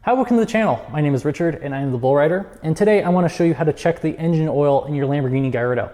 Hi, welcome to the channel. My name is Richard and I am the Bull Rider. And today I want to show you how to check the engine oil in your Lamborghini Gallardo.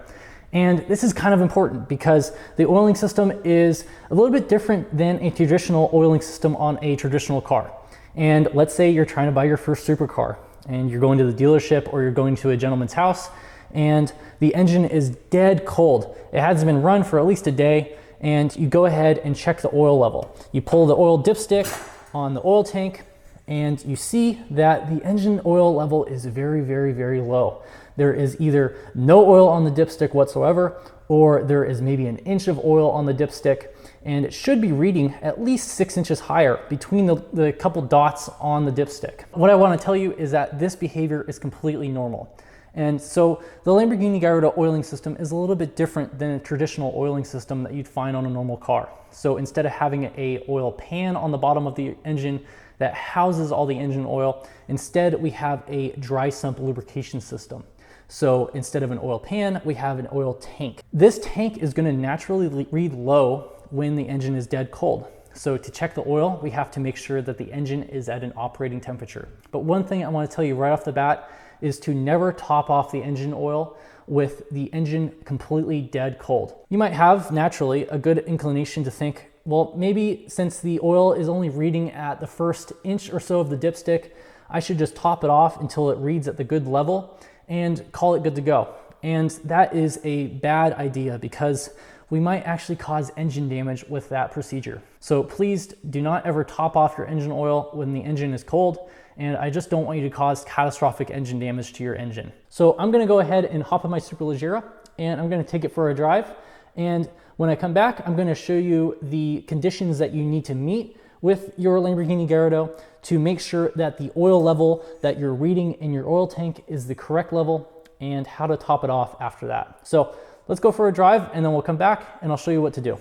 And this is kind of important because the oiling system is a little bit different than a traditional oiling system on a traditional car. And let's say you're trying to buy your first supercar and you're going to the dealership or you're going to a gentleman's house and the engine is dead cold. It hasn't been run for at least a day, and you go ahead and check the oil level. You pull the oil dipstick on the oil tank and you see that the engine oil level is very low. There is either no oil on the dipstick whatsoever, or there is maybe an inch of oil on the dipstick, and it should be reading at least 6 inches higher between the couple dots on the dipstick. What I want to tell you is that this behavior is completely normal. And so the Lamborghini Gallardo oiling system is a little bit different than a traditional oiling system that you'd find on a normal car. So instead of having a oil pan on the bottom of the engine that houses all the engine oil, instead we have a dry sump lubrication system. So instead of an oil pan, we have an oil tank. This tank is going to naturally read low when the engine is dead cold. So to check the oil, we have to make sure that the engine is at an operating temperature. But one thing I want to tell you right off the bat is to never top off the engine oil with the engine completely dead cold. You might have naturally a good inclination to think, well, maybe since the oil is only reading at the first inch or so of the dipstick, I should just top it off until it reads at the good level and call it good to go. And that is a bad idea because we might actually cause engine damage with that procedure. So please do not ever top off your engine oil when the engine is cold. And I just don't want you to cause catastrophic engine damage to your engine. So I'm gonna go ahead and hop on my Superleggera and I'm gonna take it for a drive. And when I come back, I'm gonna show you the conditions that you need to meet with your Lamborghini Gallardo to make sure that the oil level that you're reading in your oil tank is the correct level and how to top it off after that. So let's go for a drive and then we'll come back and I'll show you what to do.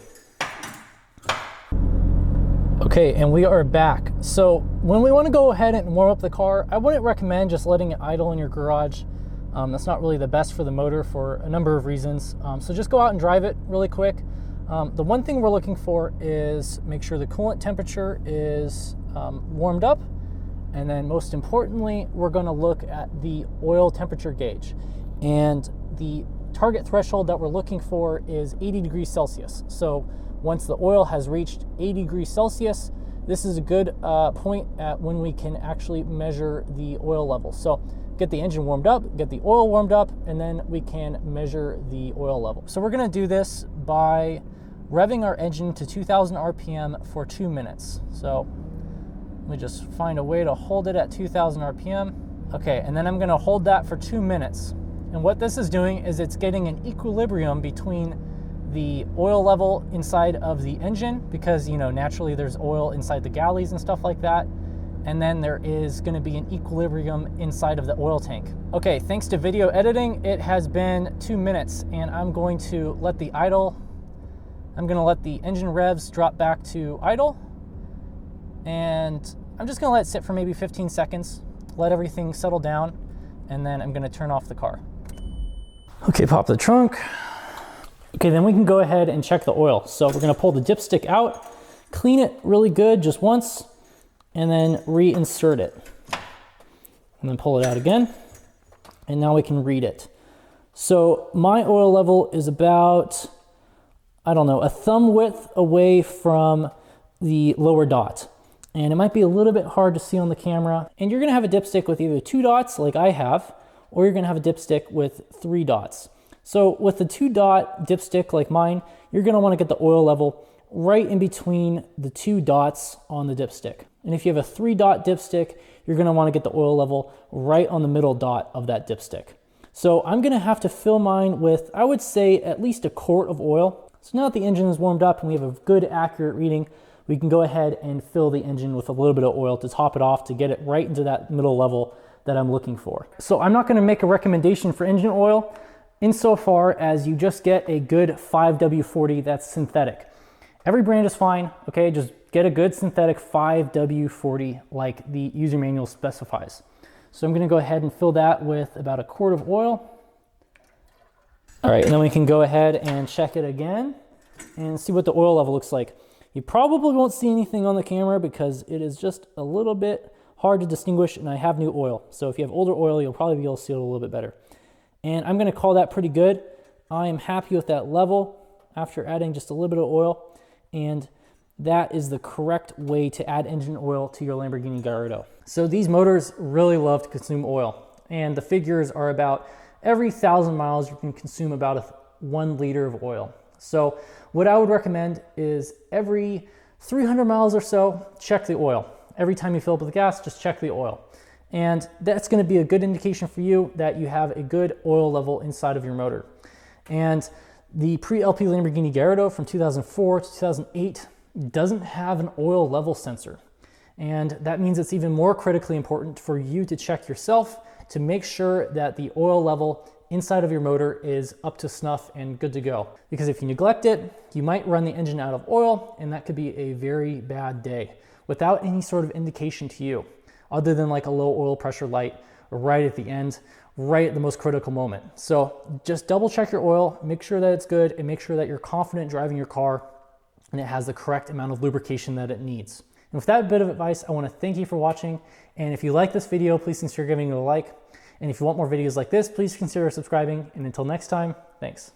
Okay, and we are back. So when we want to go ahead and warm up the car, I wouldn't recommend just letting it idle in your garage. That's not really the best for the motor for a number of reasons. So just go out and drive it really quick. The one thing we're looking for is make sure the coolant temperature is warmed up. And then most importantly, we're going to look at the oil temperature gauge. And the target threshold that we're looking for is 80 degrees Celsius. So once the oil has reached 80 degrees Celsius, this is a good point at when we can actually measure the oil level. So get the engine warmed up, get the oil warmed up, and then we can measure the oil level. So we're gonna do this by revving our engine to 2000 RPM for 2 minutes. So let me just find a way to hold it at 2000 RPM. Okay, and then I'm gonna hold that for 2 minutes. And what this is doing is it's getting an equilibrium between the oil level inside of the engine because, you know, naturally there's oil inside the galleys and stuff like that. And then there is going to be an equilibrium inside of the oil tank. Okay, thanks to video editing, it has been 2 minutes and I'm going to let the engine revs drop back to idle. And I'm just going to let it sit for maybe 15 seconds, let everything settle down, and then I'm going to turn off the car. Okay, pop the trunk. Okay, then we can go ahead and check the oil. So we're gonna pull the dipstick out, clean it really good just once, and then reinsert it. And then pull it out again, and now we can read it. So my oil level is about, I don't know, a thumb width away from the lower dot. And it might be a little bit hard to see on the camera. And you're gonna have a dipstick with either 2 dots like I have, or you're gonna have a dipstick with 3 dots. So with the 2-dot dipstick like mine, you're gonna wanna get the oil level right in between the 2 dots on the dipstick. And if you have a 3-dot dipstick, you're gonna wanna get the oil level right on the middle dot of that dipstick. So I'm gonna have to fill mine with, I would say, at least a quart of oil. So now that the engine is warmed up and we have a good accurate reading, we can go ahead and fill the engine with a little bit of oil to top it off to get it right into that middle level that I'm looking for. So I'm not gonna make a recommendation for engine oil insofar as you just get a good 5W40 that's synthetic. Every brand is fine, okay? Just get a good synthetic 5W40 like the user manual specifies. So I'm gonna go ahead and fill that with about a quart of oil. All right, and then we can go ahead and check it again and see what the oil level looks like. You probably won't see anything on the camera because it is just a little bit hard to distinguish, and I have new oil. So if you have older oil, you'll probably be able to see it a little bit better. And I'm gonna call that pretty good. I am happy with that level after adding just a little bit of oil, and that is the correct way to add engine oil to your Lamborghini Gallardo. So these motors really love to consume oil, and the figures are about every 1,000 miles you can consume about 1 liter of oil. So what I would recommend is every 300 miles or so, check the oil. Every time you fill up with gas, just check the oil. And that's gonna be a good indication for you that you have a good oil level inside of your motor. And the pre-LP Lamborghini Gallardo from 2004 to 2008 doesn't have an oil level sensor. And that means it's even more critically important for you to check yourself to make sure that the oil level inside of your motor is up to snuff and good to go. Because if you neglect it, you might run the engine out of oil, and that could be a very bad day without any sort of indication to you, other than like a low oil pressure light right at the end, right at the most critical moment. So just double check your oil, make sure that it's good, and make sure that you're confident driving your car and it has the correct amount of lubrication that it needs. And with that bit of advice, I want to thank you for watching. And if you like this video, please consider giving it a like. And if you want more videos like this, please consider subscribing. And until next time, thanks.